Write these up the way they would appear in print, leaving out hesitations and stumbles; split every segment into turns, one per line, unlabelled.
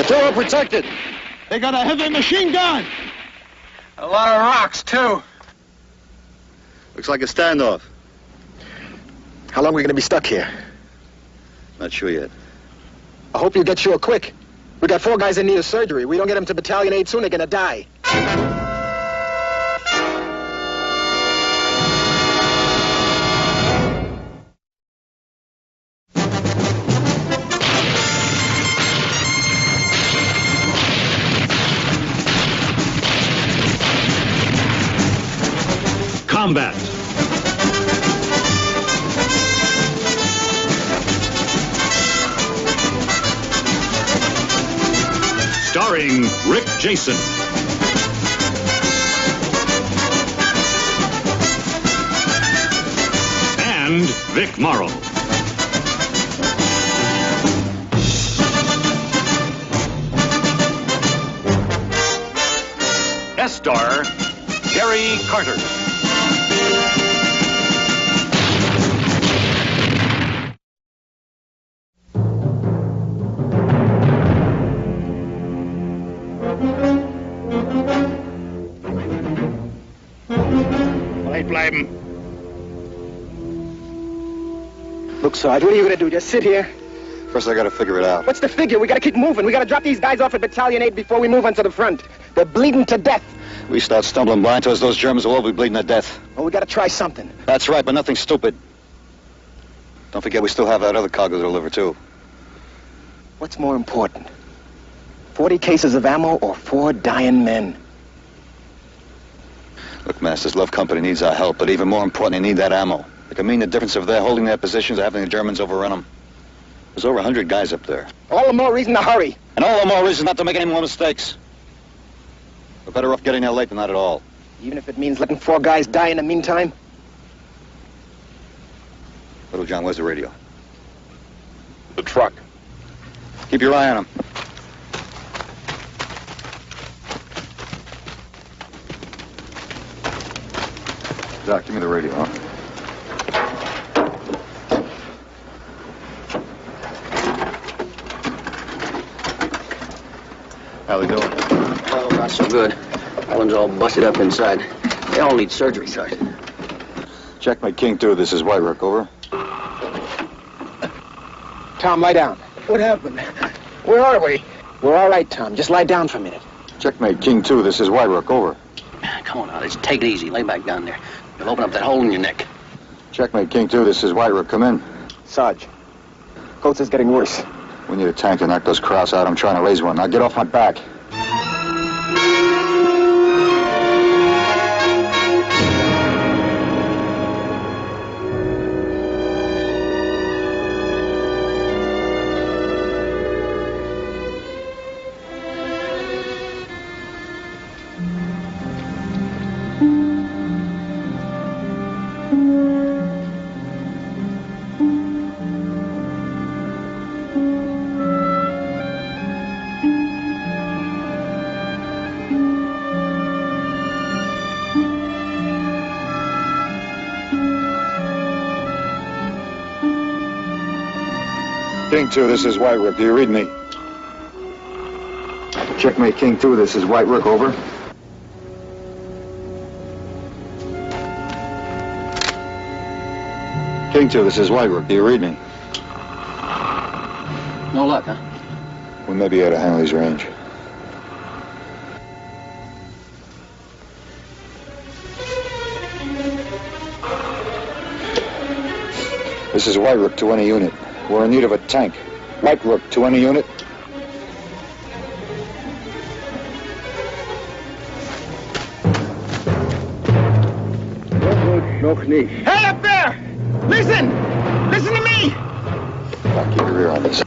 The two are protected.
They got a heavy machine gun.
A lot of rocks, too.
Looks like a standoff.
How long are we going to be stuck here?
Not sure yet.
I hope you get sure quick. We got 4 guys in need of surgery. We don't get them to Battalion 8 soon, they're gonna die.
Combat. Starring Rick Jason. And Vic Morrow. Guest star, Jerry Carter.
Bleiben.
Look, Sarge, what are you gonna do? Just sit here?
First, I gotta figure it out.
What's the figure? We gotta keep moving. We gotta drop these guys off at Battalion 8 before we move onto the front. They're bleeding to death.
We start stumbling blind towards those Germans, we'll all be bleeding to death.
Well, we gotta try something.
That's right, but nothing stupid. Don't forget, we still have that other cargo to deliver, too.
What's more important? 40 cases of ammo or 4 dying men?
Look, Masters, Love Company needs our help, but even more important, they need that ammo. It can mean the difference if they're holding their positions or having the Germans overrun them. There's over 100 guys up there.
All the more reason to hurry.
And all the more reason not to make any more mistakes. We're better off getting there late than not at all.
Even if it means letting 4 guys die in the meantime?
Little John, where's the radio?
The truck.
Keep your eye on him. Doc, give me the radio, huh? How they doing?
Oh, not so good. One's all busted up inside. They all need surgery, Sergeant.
Checkmate King 2, this is White Rook, over.
Tom, lie down.
What happened?
Where are we? We're all right, Tom. Just lie down for a minute.
Checkmate King 2, this is White Rook, over.
Come on now, just take it easy. Lay back down there. You'll open up that hole in your neck.
Checkmate King 2, this is White Rook, come in.
Sarge, Coates is getting worse.
We need a tank to knock those Krauts out. I'm trying to raise one. Now get off my back. King 2, this is White Rook. Do you read me? Checkmate King 2, this is White Rook, over. King 2, this is White Rook. Do you read me?
No luck, huh?
We may be out of Hanley's range. This is White Rook to any unit. We're in need of a tank. White Rook to any unit.
Hey, up there! Listen! Listen to me!
I'll keep your ear on this.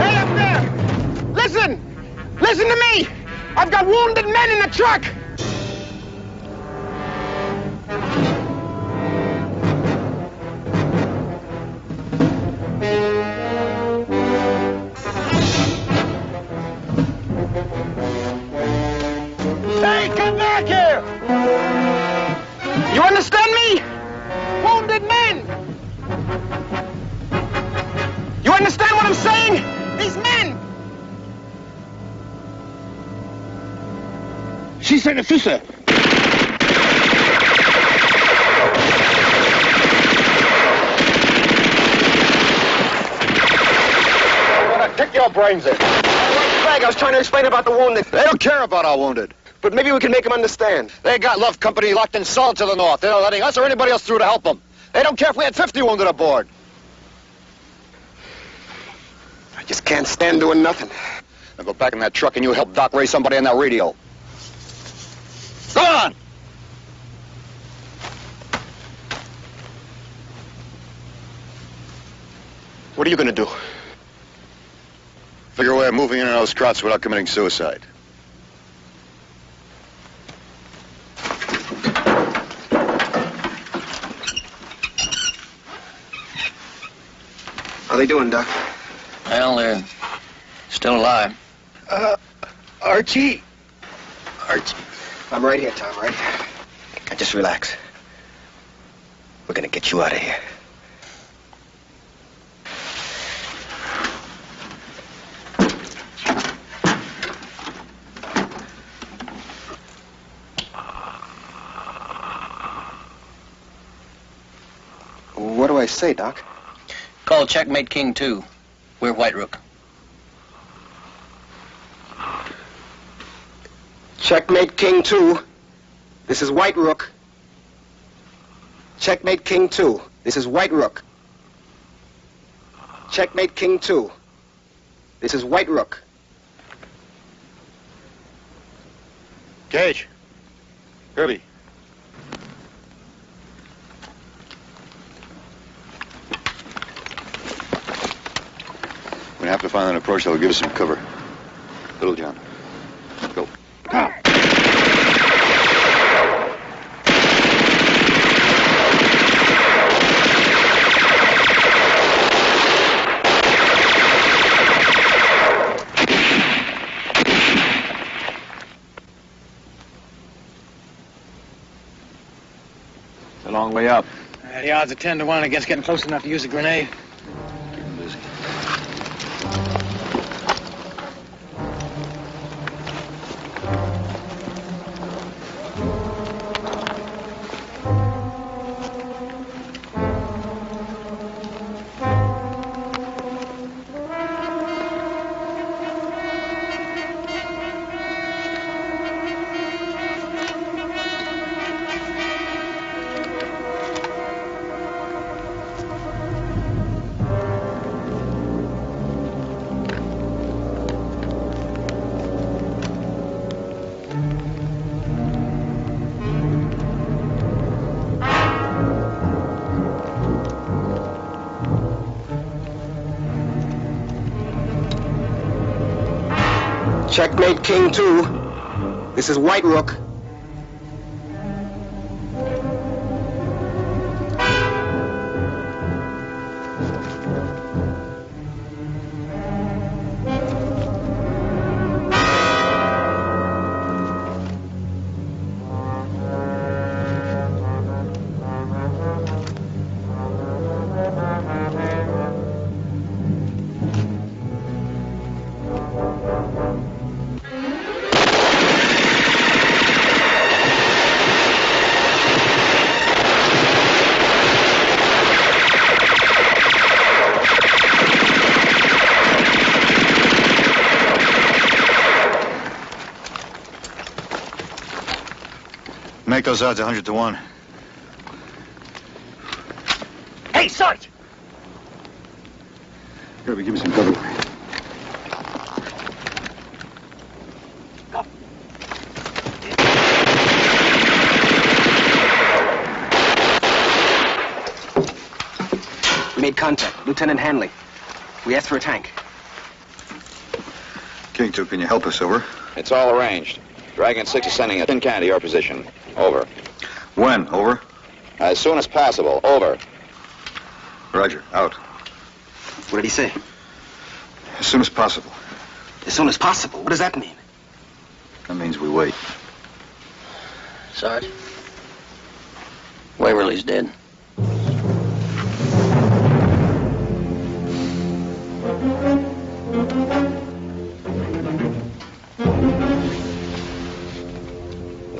Hey, up there! Listen! Listen to me! I've got wounded men in the truck! Hey, come back here! You understand me? Wounded men! You understand what I'm saying?
She's seine Füße.
I'm gonna kick your brains in. Craig, I was trying to explain about the wounded.
They don't care about our wounded.
But maybe we can make them understand.
They got Love Company locked in solid to the north. They're not letting us or anybody else through to help them. They don't care if we had 50 wounded aboard.
I just can't stand doing nothing.
Now go back in that truck and you help Doc raise somebody on that radio. Go on!
What are you gonna do?
Figure a way of moving in and out of those crowds without committing suicide.
How they doing, Doc?
Well, they're still alive.
Archie. I'm right here, Tom, right? Now just relax. We're gonna get you out of here. What do I say, Doc?
Call Checkmate King 2. We're White Rook.
Checkmate King 2. This is White Rook. Checkmate King 2. This is White Rook. Checkmate King 2. This is White Rook.
Gage. Kirby. We have to find an approach that will give us some cover. Little John. Go.
It's a long way up.
The odds are 10 to 1 against getting close enough to use a grenade.
Keep him busy.
Checkmate King 2. This is White Rook.
Make those odds 100 to 1.
Hey, Sarge!
Kirby, give me some cover.
We made contact. Lieutenant Hanley. We asked for a tank.
King 2, can you help us, over?
It's all arranged. Dragon 6 is sending a tin can to your position. Over.
When, over?
As soon as possible. Over.
Roger, out.
What did he say?
As soon as possible.
As soon as possible? What does that mean?
That means we wait.
Sarge? Waverly's dead.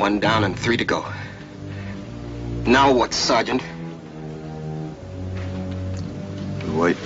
One down and 3 to go. Now what, Sergeant?
Wait.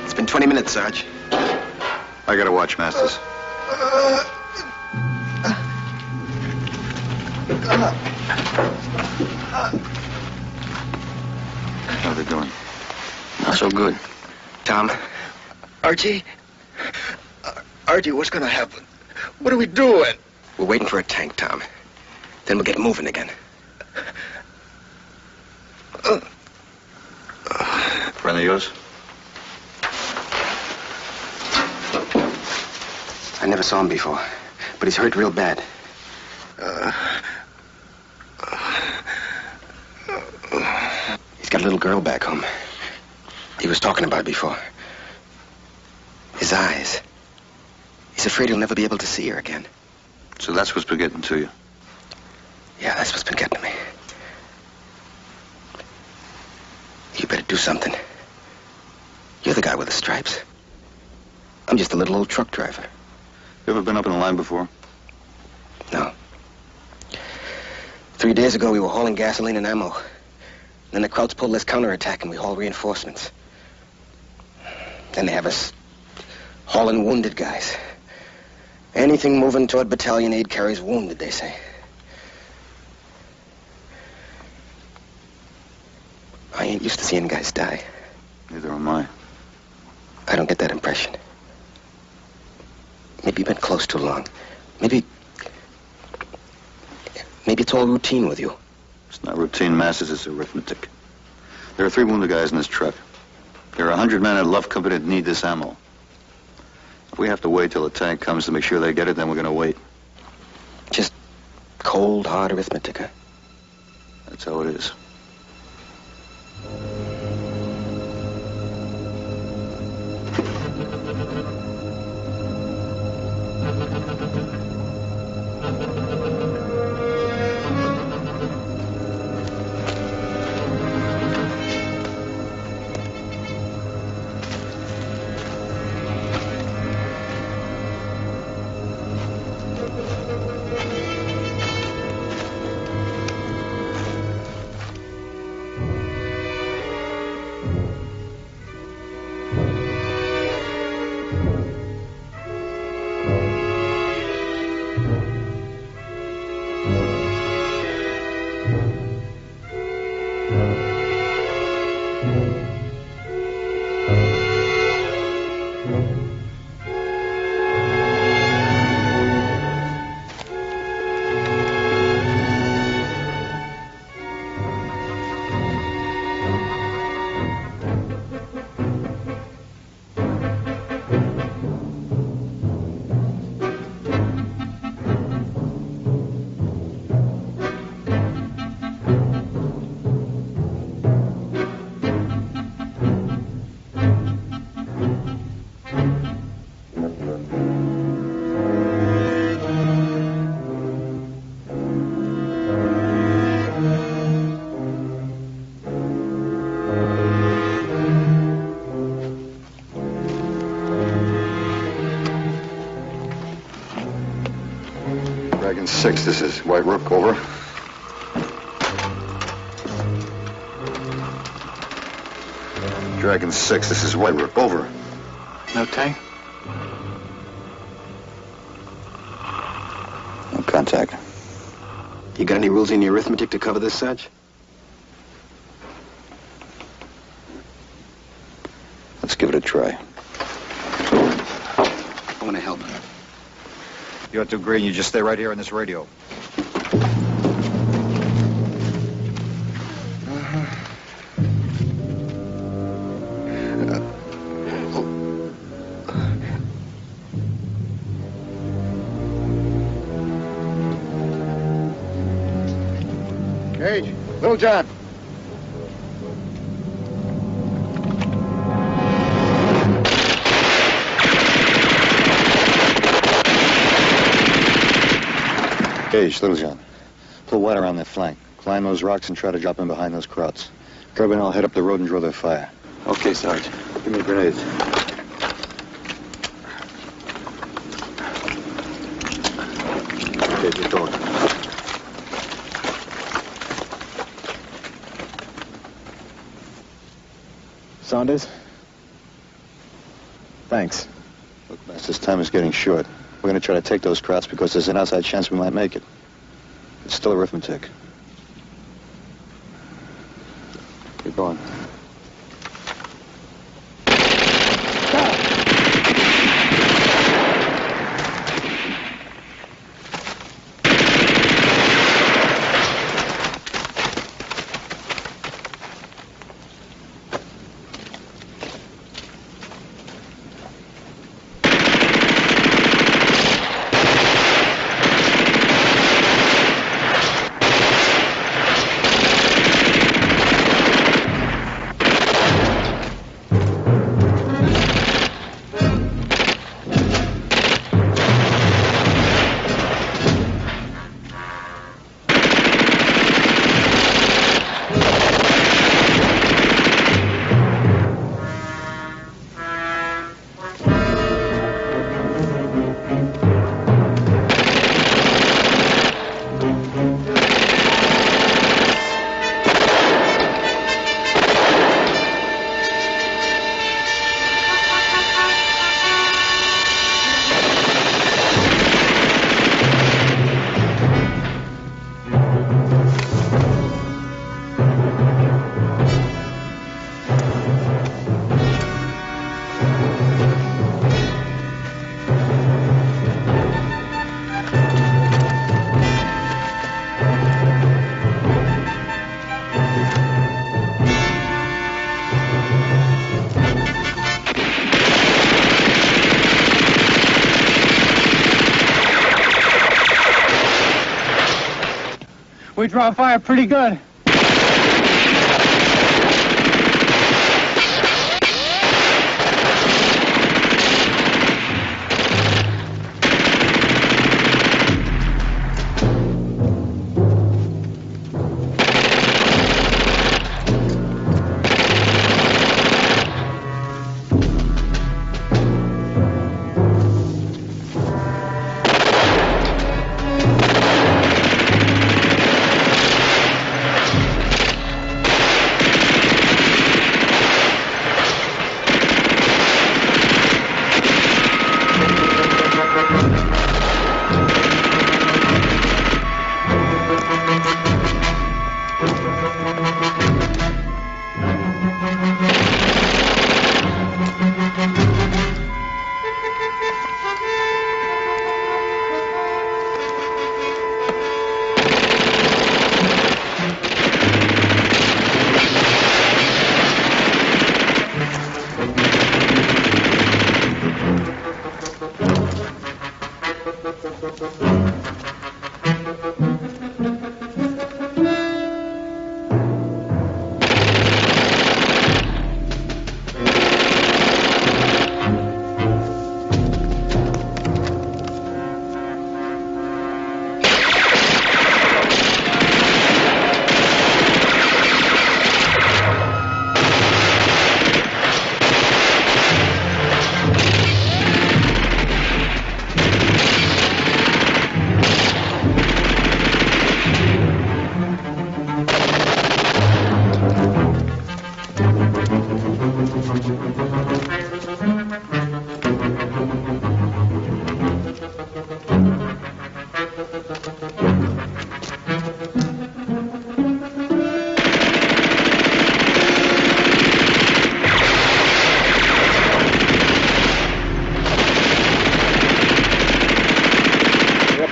It's been 20 minutes, Sarge.
I gotta watch, Masters. How are they doing?
Not so good. Tom?
Archie? Archie, what's gonna happen? What are we doing?
We're waiting for a tank, Tom. Then we'll get moving again.
Friend of yours?
I never saw him before, but he's hurt real bad. He's got a little girl back home. He was talking about it before. His eyes. He's afraid he'll never be able to see her again.
So that's what's been getting to you.
Yeah, that's what's been getting to me. You better do something. You're the guy with the stripes. I'm just a little old truck driver.
You ever been up in a line before?
No. 3 days ago, we were hauling gasoline and ammo. Then the Krauts pulled this counterattack and we hauled reinforcements. Then they have us hauling wounded guys. Anything moving toward battalion aid carries wounded, they say. I ain't used to seeing guys die.
Neither am I.
I don't get that impression. Maybe you've been close too long. Maybe it's all routine with you.
It's not routine, Masters, it's arithmetic. There are 3 wounded guys in this truck. There are 100 men at Love Company that need this ammo. If we have to wait till the tank comes to make sure they get it, then we're gonna wait.
Just cold, hard arithmetic, huh?
That's how it is. Dragon 6, this is White Rook, over. Dragon 6, this is White Rook, over.
No tank?
No contact.
You got any rules in your arithmetic to cover this, Sarge?
Let's give it a try.
I want to help.
You ought to agree, and you just stay right here on this radio.
Gage, Little John.
Gage, Little John. Pull wide around their flank. Climb those rocks and try to drop in behind those krauts. Kirby and I'll head up the road and draw their fire.
Okay, Sarge.
Give me grenades. Okay, just going.
Saunders? Thanks.
Look, Mass, this time is getting short. We're going to try to take those krauts because there's an outside chance we might make it. It's still arithmetic. Keep going.
We draw fire pretty good.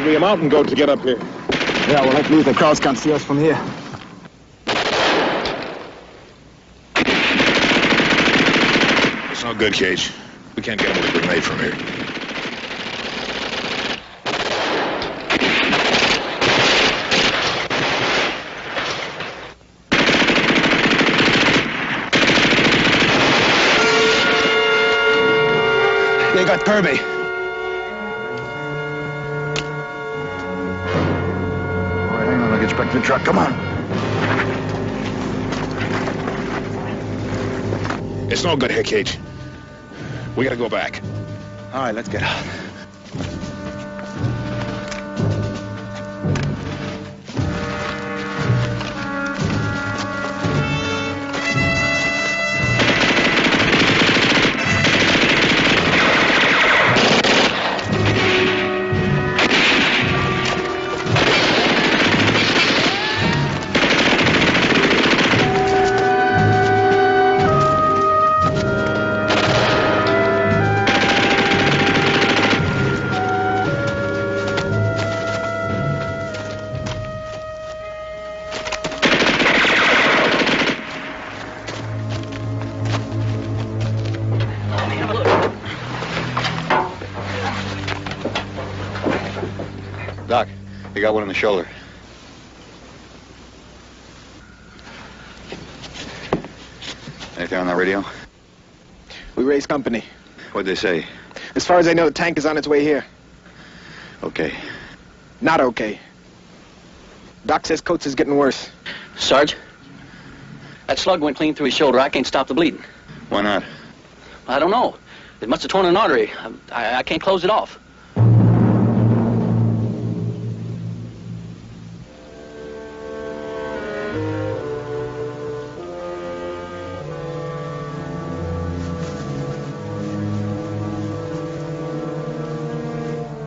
be a mountain goat to get up here.
Yeah, well, at least the crowds can't see us from here.
It's no good, Cage. We can't get him with a grenade from here.
They got Kirby.
All right, hang on. I'll get you back to the truck. Come on.
It's no good here, Cage. We gotta go back.
All right, let's get out.
Doc, you got one in the shoulder. Anything on that radio?
We raised company.
What'd they say?
As far as I know, the tank is on its way here.
Okay.
Not okay. Doc says Coates is getting worse.
Sarge, that slug went clean through his shoulder. I can't stop the bleeding.
Why not?
I don't know. It must have torn an artery. I can't close it off.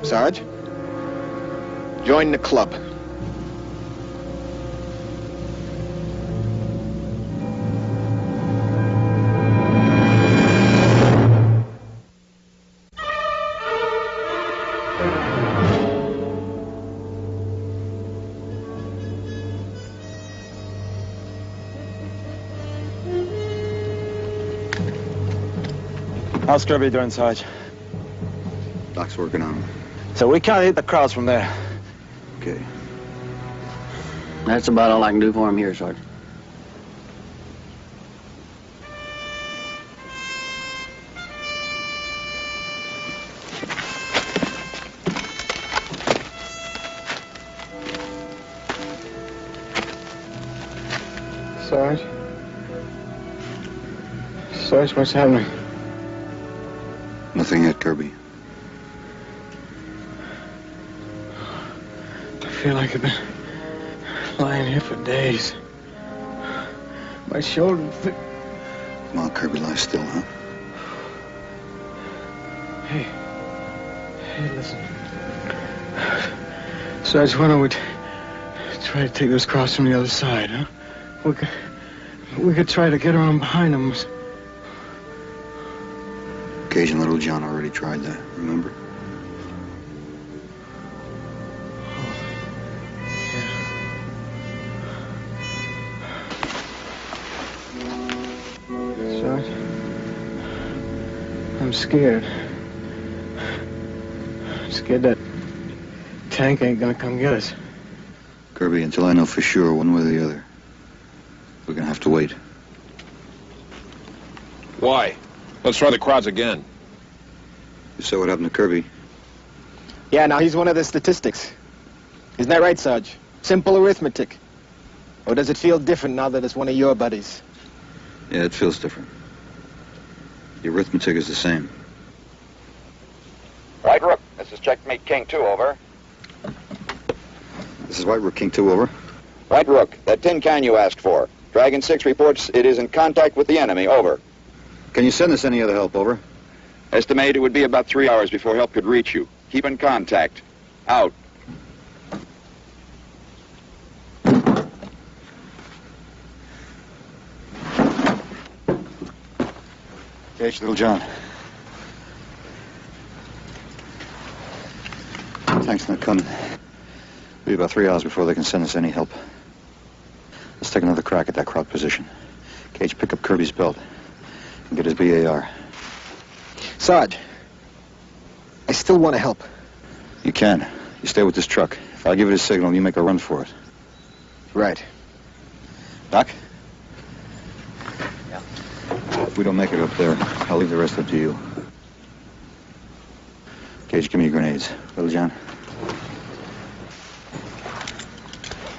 Sarge, join the club. How's Kirby doing, Sarge?
Doc's working on him.
So we can't hit the crowds from there.
Okay.
That's about all I can do for him here, Sarge.
Sarge? Sarge, what's happening?
Nothing yet, Kirby.
I feel like I've been lying here for days. My shoulder...
Come on, Kirby, lie still, huh?
Hey, listen. Sarge, why don't we try to take this cross from the other side, huh? We could try to get around behind them.
Cage and Little John already tried that, remember?
Sarge, I'm scared. I'm scared that tank ain't gonna come get us.
Kirby, until I know for sure one way or the other, we're gonna have to wait.
Why? Let's try the crowds again.
You saw what happened to Kirby.
Yeah, now he's one of the statistics. Isn't that right, Sarge? Simple arithmetic. Or does it feel different now that it's one of your buddies?
Yeah, it feels different. The arithmetic is the same.
White Rook, this is Checkmate King 2, over.
This is White Rook, King 2, over.
White Rook, that tin can you asked for. Dragon 6 reports it is in contact with the enemy, over.
Can you send us any other help, over?
Estimate it would be about 3 hours before help could reach you. Keep in contact. Out.
Cage, Little John. tank's not coming. It'll be about 3 hours before they can send us any help. Let's take another crack at that Kraut position. Cage, pick up Kirby's belt and get his BAR.
Sarge, I still want to help.
You can. You stay with this truck. If I give it a signal, you make a run for it.
Right.
Doc? Yeah. If we don't make it up there, I'll leave the rest up to you. Cage, give me your grenades. Little John?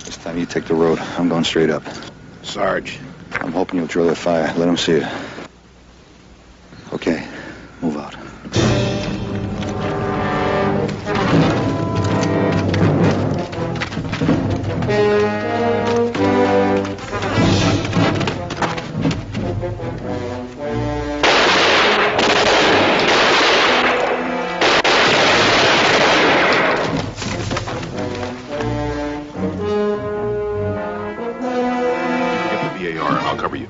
This time you take the road. I'm going straight up.
Sarge.
I'm hoping you'll draw their fire. Let them see it. Okay, move out.
Get the BAR and I'll cover you.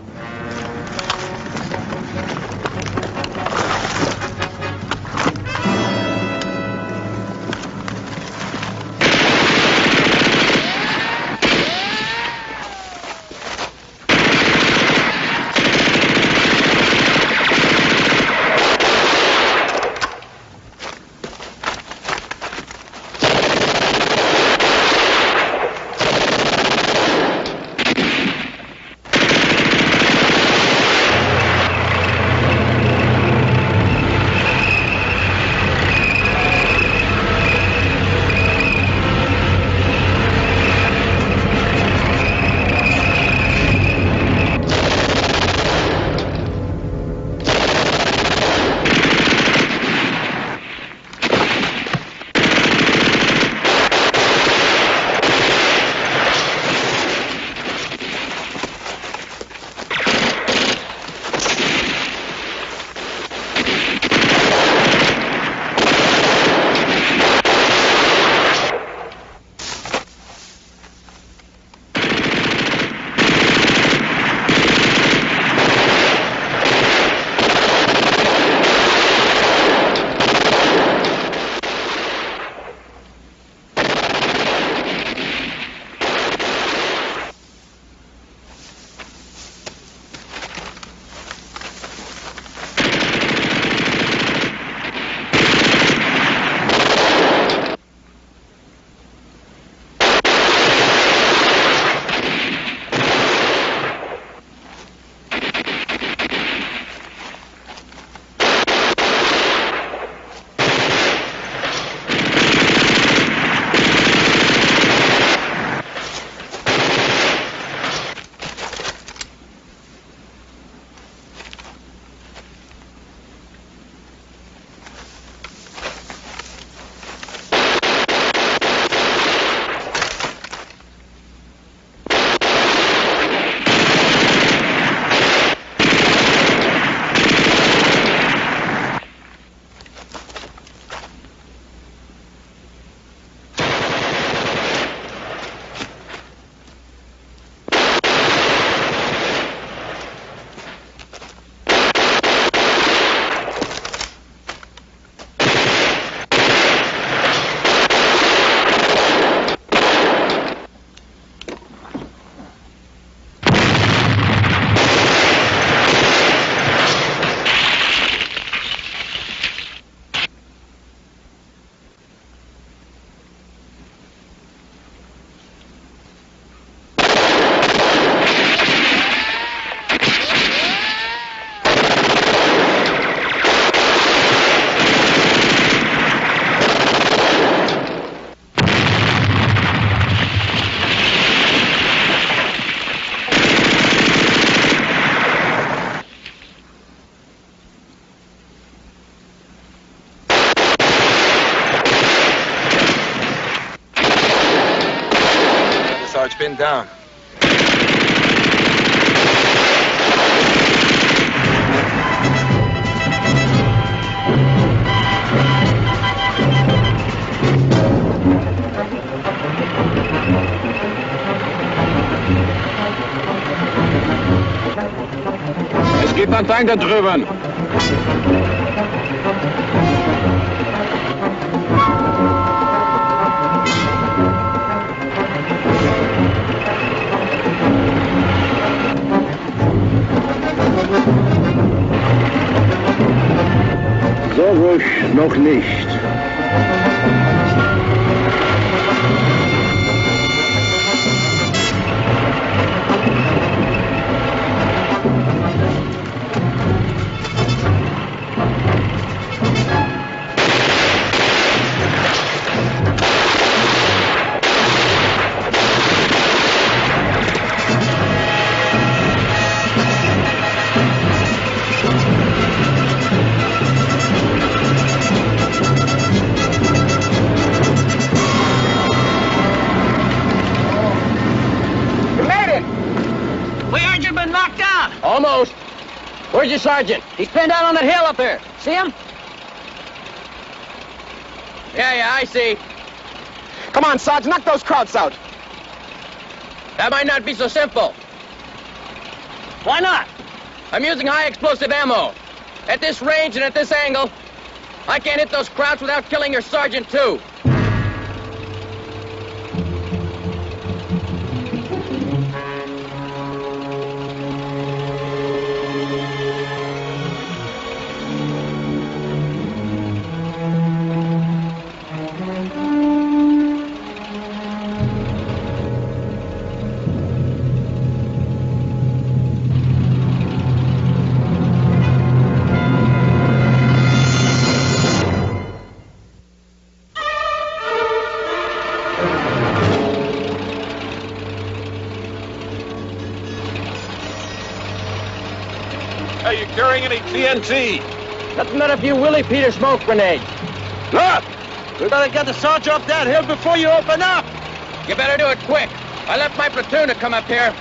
Sarge, been down.
Es gibt einen Tank da drüben. Noch nicht.
Almost. Where's your sergeant? He's pinned down on that hill up there. See him? Yeah, I see.
Come on, Sarge, knock those Krauts out.
That might not be so simple. Why not? I'm using high explosive ammo. At this range and at this angle, I can't hit those Krauts without killing your sergeant, too.
Are you carrying any TNT?
Nothing but a few Willie Peter smoke grenades.
Look! We gotta get the Sarge up that hill before you open up!
You better do it quick. I left my platoon to come up here.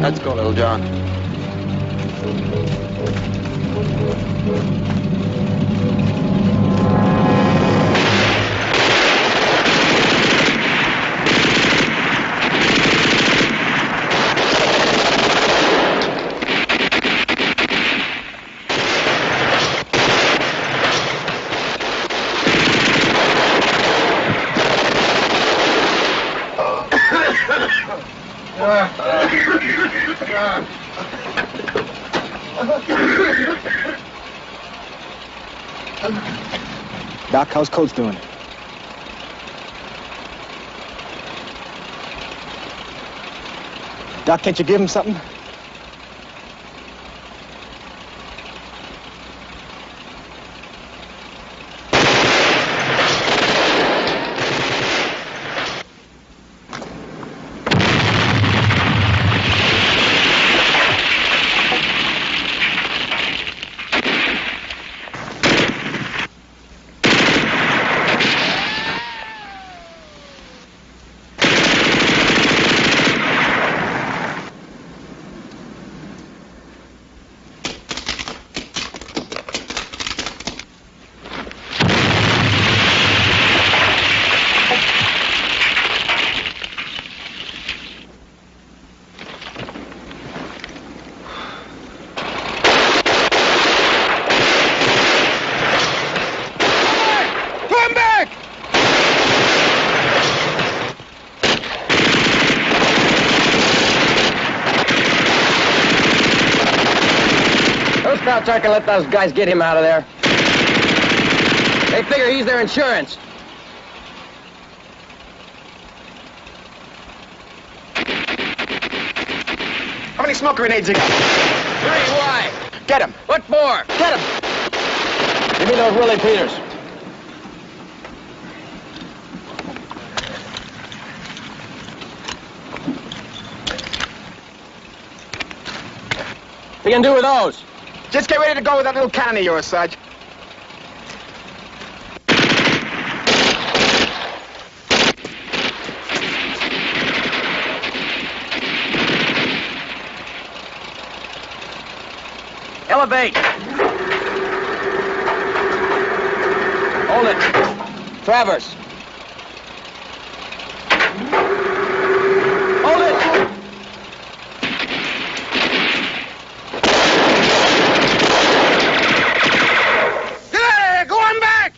Let's go, Little John.
Doc, how's Coach doing? Doc, can't you give him something?
Scouts aren't gonna let those guys get him out of there. They figure he's their insurance.
How many smoke grenades you got?
3, why?
Get him.
What for?
Get him.
Give me those Willie Peters. What you gonna do with those?
Just get ready to go with that little cannon of yours, Sarge.
Elevate. Hold it. Traverse. Hold it.
Get out of here! Go on back!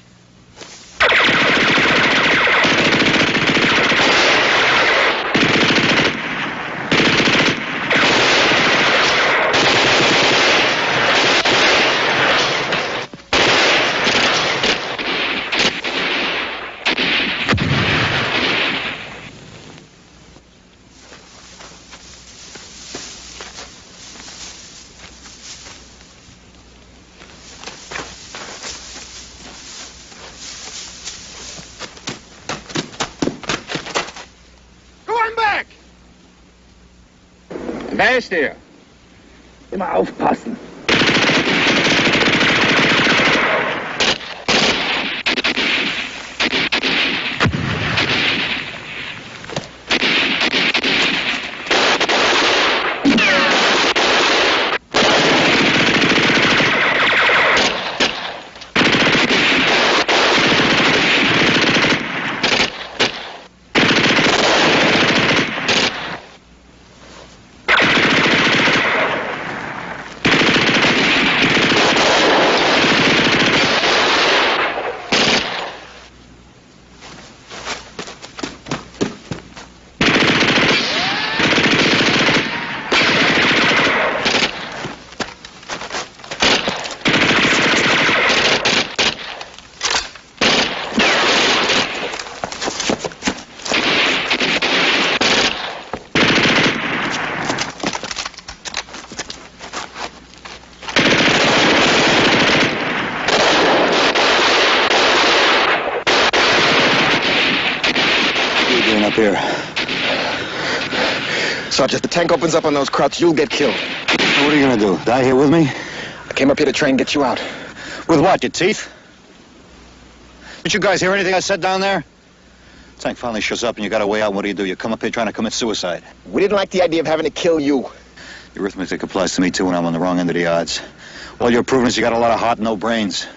Wer ist der? Immer aufpassen.
Up here.
Sarge, if the tank opens up on those Krauts, you'll get killed.
What are you gonna do? Die here with me?
I came up here to try and get you out.
With what, your teeth? Did you guys hear anything I said down there? Tank finally shows up and you got a way out. What do? You come up here trying to commit suicide.
We didn't like the idea of having to kill you.
The arithmetic applies to me too when I'm on the wrong end of the odds. All you're proving is you got a lot of heart and no brains.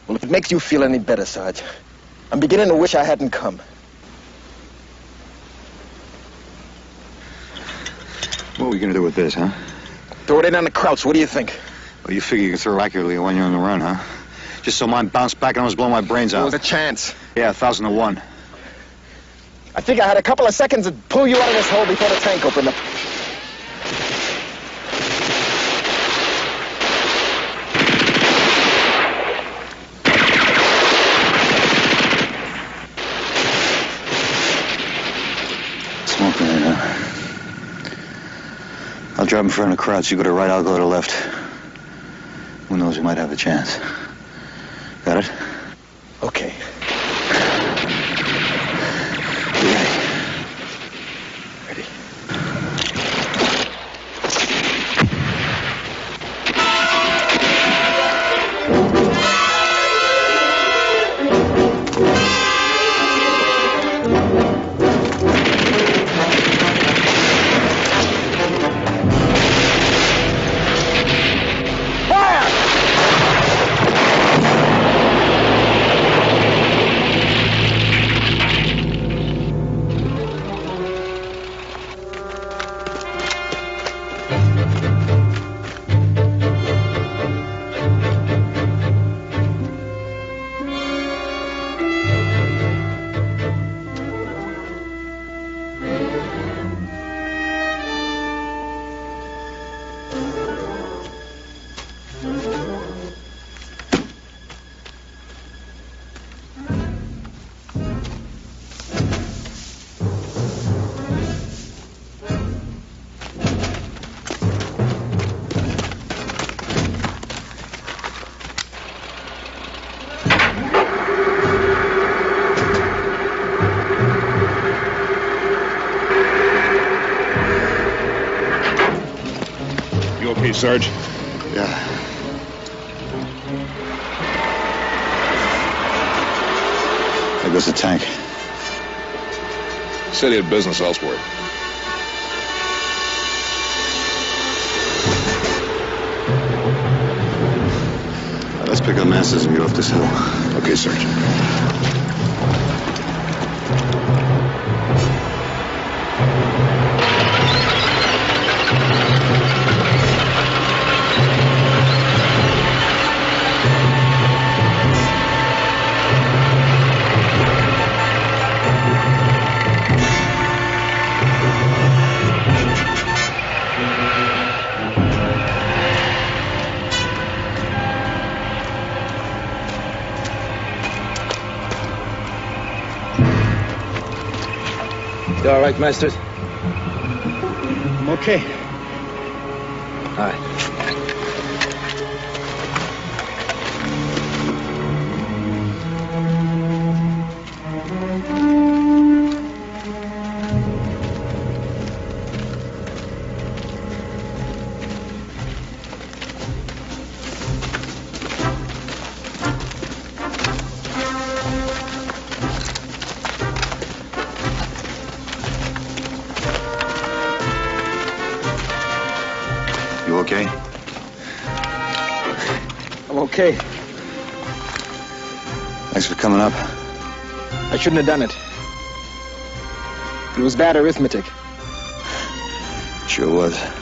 Well, if it makes you feel any better, Sarge, I'm beginning to wish I hadn't come.
What are we gonna do with this, huh?
Throw it in on the Krauts. What do you think?
Well, you figure you can throw accurately when you're on the run, huh? Just so mine bounced back and almost blow my brains
There
out.
was a chance.
Yeah, 1,000 to 1.
I think I had a couple of seconds to pull you out of this hole before the tank opened up.
Smoke grenade, huh? I'll drive in front of the crowds. You go to the right, I'll go to the left. Who knows, we might have a chance. Got it?
Okay.
You ready?
Ready.
You okay, Sarge?
Yeah. There goes the tank.
Said he had business elsewhere.
Let's pick up Masters and get off this hill.
Okay, Sarge.
You all right, Masters?
I'm okay.
All right.
I'm okay.
Thanks for coming up.
I shouldn't have done it. It was bad arithmetic.
Sure was.